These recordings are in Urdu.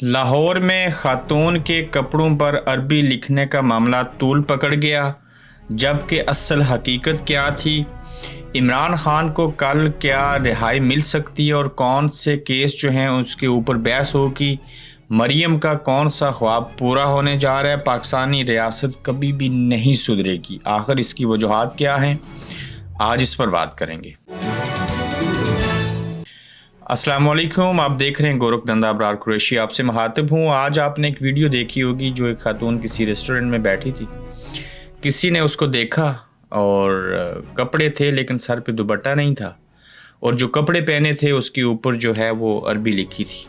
لاہور میں خاتون کے کپڑوں پر عربی لکھنے کا معاملہ طول پکڑ گیا، جبکہ اصل حقیقت کیا تھی؟ عمران خان کو کل کیا رہائی مل سکتی ہے اور کون سے کیس جو ہیں اس کے اوپر بحث ہوگی؟ مریم کا کون سا خواب پورا ہونے جا رہا ہے؟ پاکستانی ریاست کبھی بھی نہیں سدھرے گی، آخر اس کی وجوہات کیا ہیں؟ آج اس پر بات کریں گے۔ السلام علیکم، آپ دیکھ رہے ہیں گورکھ دھندا ابرار قریشی، آپ سے مخاطب ہوں۔ آج آپ نے ایک ویڈیو دیکھی ہوگی جو ایک خاتون کسی ریسٹورنٹ میں بیٹھی تھی، کسی نے اس کو دیکھا اور کپڑے تھے لیکن سر پہ دوپٹہ نہیں تھا، اور جو کپڑے پہنے تھے اس کے اوپر جو ہے وہ عربی لکھی تھی۔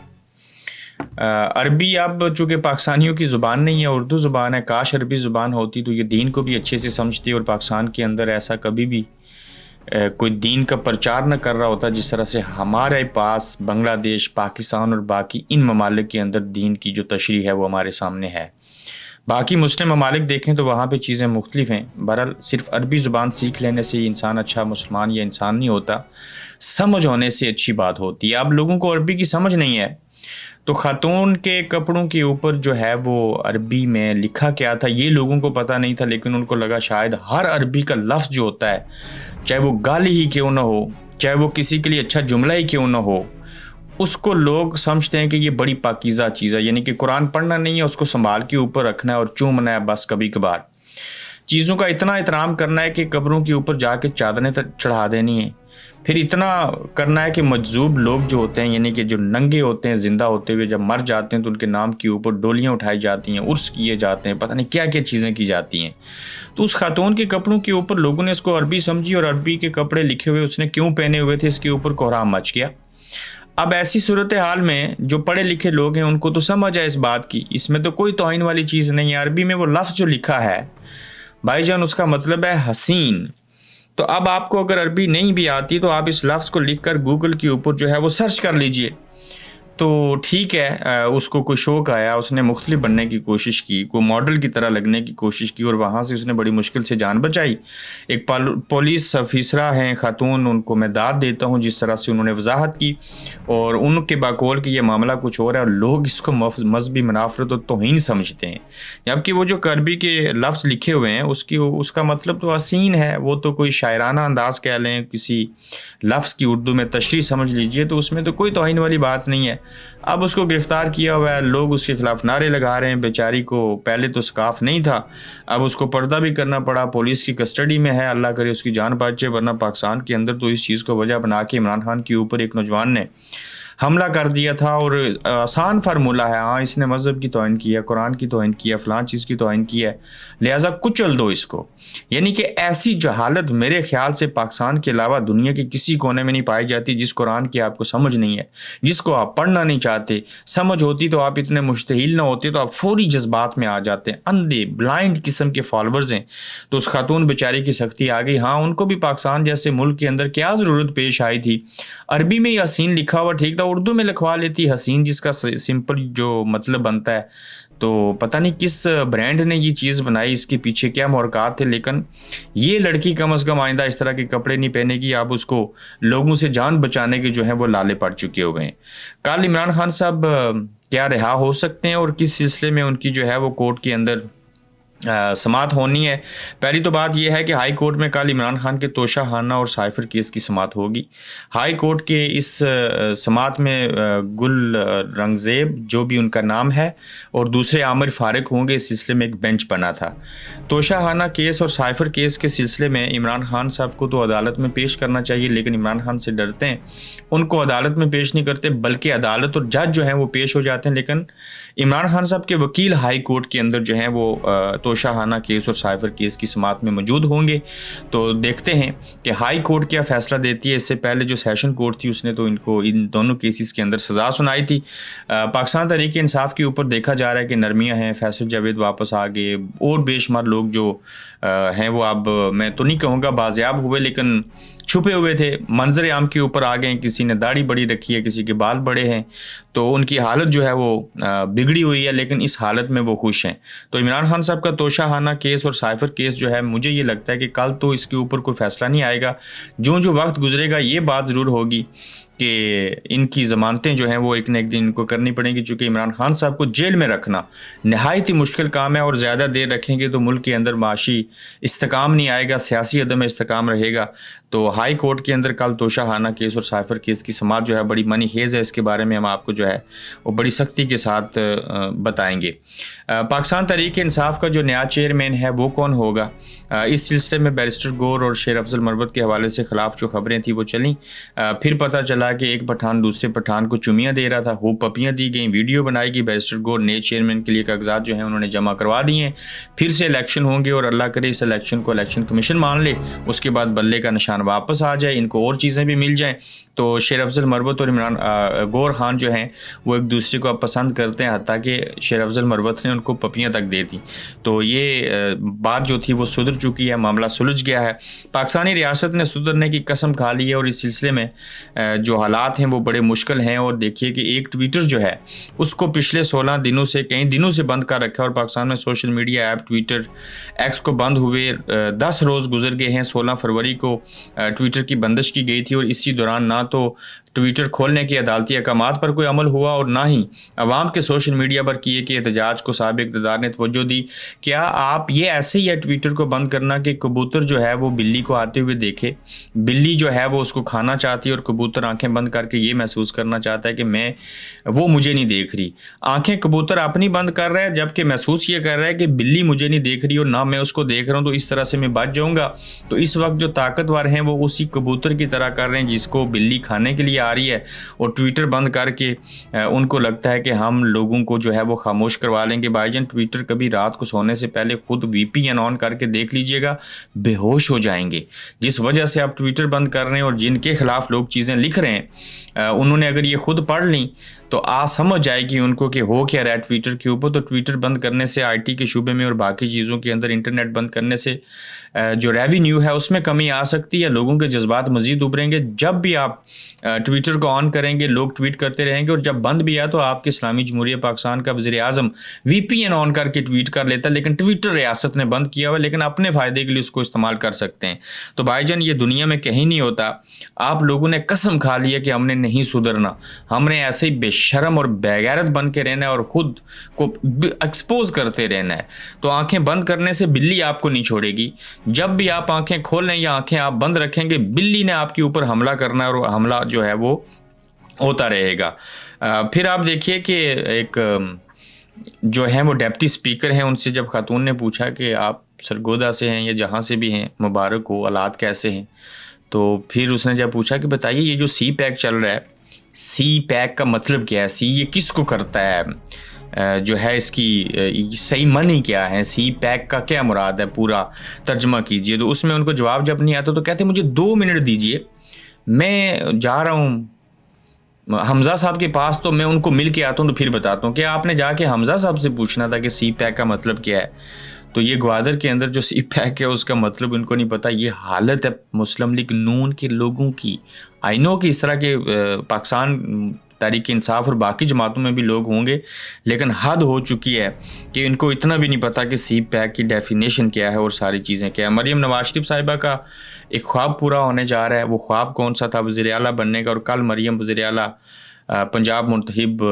عربی اب چونکہ پاکستانیوں کی زبان نہیں ہے، اردو زبان ہے، کاش عربی زبان ہوتی تو یہ دین کو بھی اچھے سے سمجھتی، اور پاکستان کے اندر ایسا کبھی بھی کوئی دین کا پرچار نہ کر رہا ہوتا جس طرح سے ہمارے پاس بنگلہ دیش، پاکستان اور باقی ان ممالک کے اندر دین کی جو تشریح ہے وہ ہمارے سامنے ہے۔ باقی مسلم ممالک دیکھیں تو وہاں پہ چیزیں مختلف ہیں۔ بہرحال صرف عربی زبان سیکھ لینے سے انسان اچھا مسلمان یا انسان نہیں ہوتا، سمجھ ہونے سے اچھی بات ہوتی ہے۔ اب لوگوں کو عربی کی سمجھ نہیں ہے تو خاتون کے کپڑوں کے اوپر جو ہے وہ عربی میں لکھا کیا تھا یہ لوگوں کو پتہ نہیں تھا، لیکن ان کو لگا شاید ہر عربی کا لفظ جو ہوتا ہے، چاہے وہ گالی ہی کیوں نہ ہو، چاہے وہ کسی کے لیے اچھا جملہ ہی کیوں نہ ہو، اس کو لوگ سمجھتے ہیں کہ یہ بڑی پاکیزہ چیز ہے، یعنی کہ قرآن پڑھنا نہیں ہے، اس کو سنبھال کے اوپر رکھنا ہے اور چومنا ہے بس کبھی کبھار۔ چیزوں کا اتنا احترام کرنا ہے کہ قبروں کے اوپر جا کے چادریں چڑھا دینی ہیں، پھر اتنا کرنا ہے کہ مجذوب لوگ جو ہوتے ہیں، یعنی کہ جو ننگے ہوتے ہیں زندہ ہوتے ہوئے، جب مر جاتے ہیں تو ان کے نام کے اوپر ڈولیاں اٹھائی جاتی ہیں، عرس کیے جاتے ہیں، پتہ نہیں کیا کیا چیزیں کی جاتی ہیں۔ تو اس خاتون کے کپڑوں کے اوپر لوگوں نے اس کو عربی سمجھی، اور عربی کے کپڑے لکھے ہوئے اس نے کیوں پہنے ہوئے تھے اس کے اوپر کوہرام مچ گیا۔ اب ایسی صورتحال میں جو پڑھے لکھے لوگ ہیں ان کو تو سمجھ ہے اس بات کی، اس میں تو کوئی توہین والی چیز نہیں ہے۔ عربی میں وہ لفظ جو لکھا ہے بھائی جان اس کا مطلب ہے حسین۔ تو اب آپ کو اگر عربی نہیں بھی آتی تو آپ اس لفظ کو لکھ کر گوگل کے اوپر جو ہے وہ سرچ کر لیجئے، تو ٹھیک ہے۔ اس کو کوئی شوق آیا، اس نے مختلف بننے کی کوشش کی، کوئی ماڈل کی طرح لگنے کی کوشش کی، اور وہاں سے اس نے بڑی مشکل سے جان بچائی۔ ایک پولیس افسرہ ہیں خاتون، ان کو میں داد دیتا ہوں جس طرح سے انہوں نے وضاحت کی، اور ان کے باقول کہ یہ معاملہ کچھ اور ہے، اور لوگ اس کو مذہبی منافرت اور توہین سمجھتے ہیں، جبکہ وہ جو عربی کے لفظ لکھے ہوئے ہیں اس کا مطلب تو حسین ہے، وہ تو کوئی شاعرانہ انداز کہہ لیں، کسی لفظ کی اردو میں تشریح سمجھ لیجئے، تو اس میں تو کوئی توہین والی بات نہیں ہے۔ اب اس کو گرفتار کیا ہوا ہے، لوگ اس کے خلاف نعرے لگا رہے ہیں، بیچاری کو پہلے تو سکاف نہیں تھا، اب اس کو پردہ بھی کرنا پڑا، پولیس کی کسٹڈی میں ہے، اللہ کرے اس کی جان بچے، ورنہ پاکستان کے اندر تو اس چیز کو وجہ بنا کے عمران خان کے اوپر ایک نوجوان نے حملہ کر دیا تھا، اور آسان فارمولہ ہے، ہاں اس نے مذہب کی توہین کی ہے، قرآن کی توہین کی ہے، فلان چیز کی توہین کی ہے، لہٰذا کچل دو اس کو۔ یعنی کہ ایسی جہالت میرے خیال سے پاکستان کے علاوہ دنیا کے کسی کونے میں نہیں پائی جاتی، جس قرآن کی آپ کو سمجھ نہیں ہے، جس کو آپ پڑھنا نہیں چاہتے۔ سمجھ ہوتی تو آپ اتنے مشتعل نہ ہوتے، تو آپ فوری جذبات میں آ جاتے ہیں، اندھے بلائنڈ قسم کے فالورز ہیں۔ تو اس خاتون بیچاری کی سختی آ گئی، ہاں ان کو بھی پاکستان جیسے ملک کے اندر کیا ضرورت پیش آئی تھی؟ عربی میں یہ حسین لکھا ہوا ٹھیک تھا، اردو میں لکھوا لیتی حسین، جس کا سمپل جو مطلب بنتا ہے۔ تو پتہ نہیں کس برانڈ نے یہ چیز بنائی، اس کے پیچھے کیا محرکات تھے، لیکن یہ لڑکی کم از کم آئندہ اس طرح کے کپڑے نہیں پہنے گی۔ اب اس کو لوگوں سے جان بچانے کے جو ہیں وہ لالے پڑ چکے ہوئے ہیں۔ کل عمران خان صاحب کیا رہا ہو سکتے ہیں، اور کس سلسلے میں ان کی جو ہے وہ کورٹ کے اندر سماعت ہونی ہے؟ پہلی تو بات یہ ہے کہ ہائی کورٹ میں کل عمران خان کے توشہ خانہ اور سائفر کیس کی سماعت ہوگی۔ ہائی کورٹ کے اس سماعت میں گل رنگزیب جو بھی ان کا نام ہے اور دوسرے عامر فارق ہوں گے، اس سلسلے میں ایک بینچ بنا تھا۔ توشہ خانہ کیس اور سائفر کیس کے سلسلے میں عمران خان صاحب کو تو عدالت میں پیش کرنا چاہیے، لیکن عمران خان سے ڈرتے ہیں، ان کو عدالت میں پیش نہیں کرتے، بلکہ عدالت اور جج جو ہیں وہ پیش ہو جاتے ہیں، لیکن عمران خان صاحب کے وکیل ہائی کورٹ کے اندر جو ہیں وہ توشہ خانہ کیس اور سائفر کیس کی سماعت میں موجود ہوں گے۔ تو دیکھتے ہیں کہ ہائی کورٹ کیا فیصلہ دیتی ہے۔ اس سے پہلے جو سیشن کورٹ تھی اس نے تو ان دونوں کیسز کے اندر سزا سنائی تھی۔ پاکستان تحریک انصاف کے اوپر دیکھا جا رہا ہے کہ نرمیاں ہیں، فیصل جاوید واپس آ گئے، اور بے شمار لوگ جو ہیں وہ اب میں تو نہیں کہوں گا بازیاب ہوئے، لیکن چھپے ہوئے تھے، منظر عام کے اوپر آ گئے۔ کسی نے داڑھی بڑی رکھی ہے، کسی کے بال بڑے ہیں، تو ان کی حالت جو ہے وہ بگڑی ہوئی ہے، لیکن اس حالت میں وہ خوش ہیں۔ تو عمران خان صاحب کا توشہ خانہ کیس اور سائفر کیس جو ہے، مجھے یہ لگتا ہے کہ کل تو اس کے اوپر کوئی فیصلہ نہیں آئے گا، جو وقت گزرے گا یہ بات ضرور ہوگی کہ ان کی ضمانتیں جو ہیں وہ ایک نہ ایک دن ان کو کرنی پڑیں گی، چونکہ عمران خان صاحب کو جیل میں رکھنا نہایت ہی مشکل کام ہے، اور زیادہ دیر رکھیں گے تو ملک کے اندر معاشی استحکام نہیں آئے گا، سیاسی عدم استحکام رہے گا۔ تو ہائی کورٹ کے اندر کل توشہ خانہ کیس اور سائفر کیس کی سماعت جو ہے بڑی منی خیز ہے، اس کے بارے میں ہم آپ کو جو ہے وہ بڑی سختی کے ساتھ بتائیں گے۔ پاکستان تحریک انصاف کا جو نیا چیئرمین ہے وہ کون ہوگا، اس سلسلے میں بیرسٹر گور اور شیر افضل مربت کے حوالے سے خلاف جو خبریں تھیں وہ چلیں، پھر پتہ چلا کہ ایک پٹھان دوسرے پٹھان کو چمیاں دے رہا تھا، خوب پپیاں دی گئیں، ویڈیو بنائی گئی۔ بیرسٹر گور نئے چیئرمین کے لیے کاغذات جو ہیں انہوں نے جمع کروا دیے ہیں، پھر سے الیکشن ہوں گے، اور اللہ کرے اس الیکشن کو الیکشن کمیشن مان لے، اس کے بعد بلے کا نشان واپس آ جائے، ان کو اور چیزیں بھی مل جائیں۔ تو شیر افضل مربت اور عمران گور خان جو ہیں وہ ایک دوسرے کو اب پسند کرتے ہیں، حتیٰ کہ شیر افضل مربت نے ان کو پپیاں تک دے دی۔ تو یہ بات جو تھی وہ سدھر چکی ہے، معاملہ سلجھ گیا ہے، پاکستانی ریاست نے سدھرنے کی قسم کھا لی ہے، اور اس سلسلے میں جو حالات ہیں وہ بڑے مشکل ہیں۔ اور دیکھیے کہ ایک ٹویٹر جو ہے اس کو پچھلے 16 دنوں سے کئی دنوں سے بند کر رکھا ہے، اور پاکستان میں social media app Twitter x کو بند ہوئے 10 روز گزر گئے ہیں۔ 16 فروری کو ٹویٹر کی بندش کی گئی تھی، اور اسی دوران نہ تو ٹویٹر کھولنے کی عدالتی احکامات پر کوئی عمل ہوا، اور نہ ہی عوام کے سوشل میڈیا پر کیے کہ احتجاج کو سابق اقتدار نے توجہ دی۔ کیا آپ یہ ایسے ہی ہے ٹویٹر کو بند کرنا کہ کبوتر جو ہے وہ بلی کو آتے ہوئے دیکھے، بلی جو ہے وہ اس کو کھانا چاہتی ہے، اور کبوتر آنکھیں بند کر کے یہ محسوس کرنا چاہتا ہے کہ وہ مجھے نہیں دیکھ رہی۔ آنکھیں کبوتر اپنی بند کر رہا ہے، جبکہ محسوس یہ کر رہا ہے کہ بلی مجھے نہیں دیکھ رہی اور نہ میں اس کو دیکھ رہا ہوں، تو اس طرح سے میں بچ جاؤں گا۔ تو اس وقت جو طاقتور ہیں وہ اسی کبوتر کی طرح کر رہے ہیں جس کو بلی کھانے کے لیے آ رہی ہے، اور ٹویٹر بند کر کے ان کو لگتا ہے کہ ہم لوگوں کو جو ہے وہ خاموش کروا لیں گے۔ بھائی جان ٹویٹر کبھی رات کو سونے سے پہلے خود وی پی این آن کر کے دیکھ لیجئے گا، بے ہوش ہو جائیں گے۔ جس وجہ سے آپ ٹویٹر بند کر رہے ہیں اور جن کے خلاف لوگ چیزیں لکھ رہے ہیں، انہوں نے اگر یہ خود پڑھ لیں تو سمجھ جائے گی ان کو کہ ہو کیا رہا ہے ٹویٹر کے اوپر۔ تو ٹویٹر بند کرنے سے آئی ٹی کے شعبے میں اور باقی چیزوں کے اندر انٹرنیٹ بند کرنے سے جو ریونیو ہے اس میں کمی آ سکتی ہے، لوگوں کے جذبات مزید ابھریں گے۔ جب بھی آپ ٹویٹر کو آن کریں گے لوگ ٹویٹ کرتے رہیں گے، اور جب بند بھی آیا تو آپ کے اسلامی جمہوریہ پاکستان کا وزیر اعظم وی پی این آن کر کے ٹویٹ کر لیتا ہے، لیکن ٹویٹر ریاست نے بند کیا ہوا ہے، لیکن اپنے فائدے کے لیے اس کو استعمال کر سکتے ہیں۔ تو بھائی جان یہ دنیا میں کہیں نہیں ہوتا، آپ لوگوں نے قسم کھا لی ہے کہ ہم نے نہیں سدھرنا، ہم نے ایسے ہی بے شرم اور بےغیرت بن کے رہنا ہے اور خود کو ایکسپوز کرتے رہنا ہے۔ تو آنکھیں بند کرنے سے بلی آپ کو نہیں چھوڑے گی، جب بھی آپ آنکھیں کھولیں یا آنکھیں آپ بند رکھیں گے بلی نے آپ کے اوپر حملہ کرنا ہے، اور حملہ جو ہے وہ ہوتا رہے گا۔ پھر آپ دیکھیے کہ ایک جو ہیں وہ ڈیپٹی سپیکر ہیں، ان سے جب خاتون نے پوچھا کہ آپ سرگودا سے ہیں یا جہاں سے بھی ہیں مبارک ہو، حالات کیسے ہیں، تو پھر اس نے جب پوچھا کہ بتائیے یہ جو سی پیک چل رہا ہے، سی پیک کا مطلب کیا ہے، سی یہ کس کو کرتا ہے، جو ہے اس کی صحیح معنی کیا ہے، سی پیک کا کیا مراد ہے، پورا ترجمہ کیجئے۔ تو اس میں ان کو جواب جب نہیں آتا تو کہتے مجھے 2 منٹ دیجئے، میں جا رہا ہوں حمزہ صاحب کے پاس، تو میں ان کو مل کے آتا ہوں تو پھر بتاتا ہوں۔ کہ آپ نے جا کے حمزہ صاحب سے پوچھنا تھا کہ سی پیک کا مطلب کیا ہے۔ تو یہ گوادر کے اندر جو سی پیک ہے اس کا مطلب ان کو نہیں پتا۔ یہ حالت ہے مسلم لیگ نون کے لوگوں کی۔ آئی نو کہ اس طرح کے پاکستان تحریک انصاف اور باقی جماعتوں میں بھی لوگ ہوں گے، لیکن حد ہو چکی ہے کہ ان کو اتنا بھی نہیں پتا کہ سی پیک کی ڈیفینیشن کیا ہے اور ساری چیزیں کیا ہے۔ مریم نواز شریف صاحبہ کا ایک خواب پورا ہونے جا رہا ہے، وہ خواب کون سا تھا؟ وزیر اعلیٰ بننے کا، اور کل مریم وزیر اعلیٰ پنجاب منتخب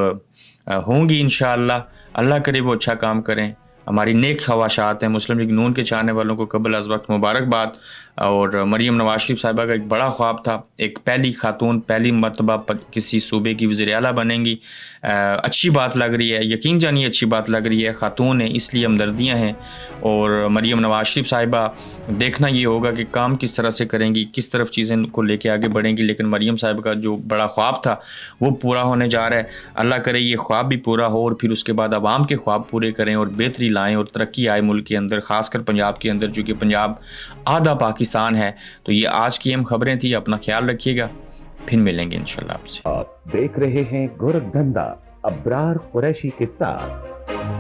ہوں گی انشاءاللہ۔ اللہ کرے وہ اچھا کام کریں۔ ہماری نیک خواہشات ہیں مسلم لیگ نون کے چاہنے والوں کو قبل از وقت مبارکباد۔ اور مریم نواز شریف صاحبہ کا ایک بڑا خواب تھا، ایک پہلی خاتون پہلی مرتبہ کسی صوبے کی وزیر اعلیٰ بنیں گی۔ اچھی بات لگ رہی ہے، یقین جانیے اچھی بات لگ رہی ہے، خاتون ہیں اس لیے ہمدردیاں ہیں۔ اور مریم نواز شریف صاحبہ دیکھنا یہ ہوگا کہ کام کس طرح سے کریں گی، کس طرف چیزیں کو لے کے آگے بڑھیں گی، لیکن مریم صاحب کا جو بڑا خواب تھا وہ پورا ہونے جا رہا ہے۔ اللہ کرے یہ خواب بھی پورا ہو، اور پھر اس کے بعد عوام کے خواب پورے کریں اور بہتری لائیں اور ترقی آئے ملک کے اندر، خاص کر پنجاب کے اندر، جو کہ پنجاب آدھا پاکستان ہے۔ تو یہ آج کی اہم خبریں تھیں، اپنا خیال رکھیے گا، پھر ملیں گے انشاءاللہ آپ سے۔ آپ دیکھ رہے ہیں گورکھ دھندا ابرار قریشی کے ساتھ۔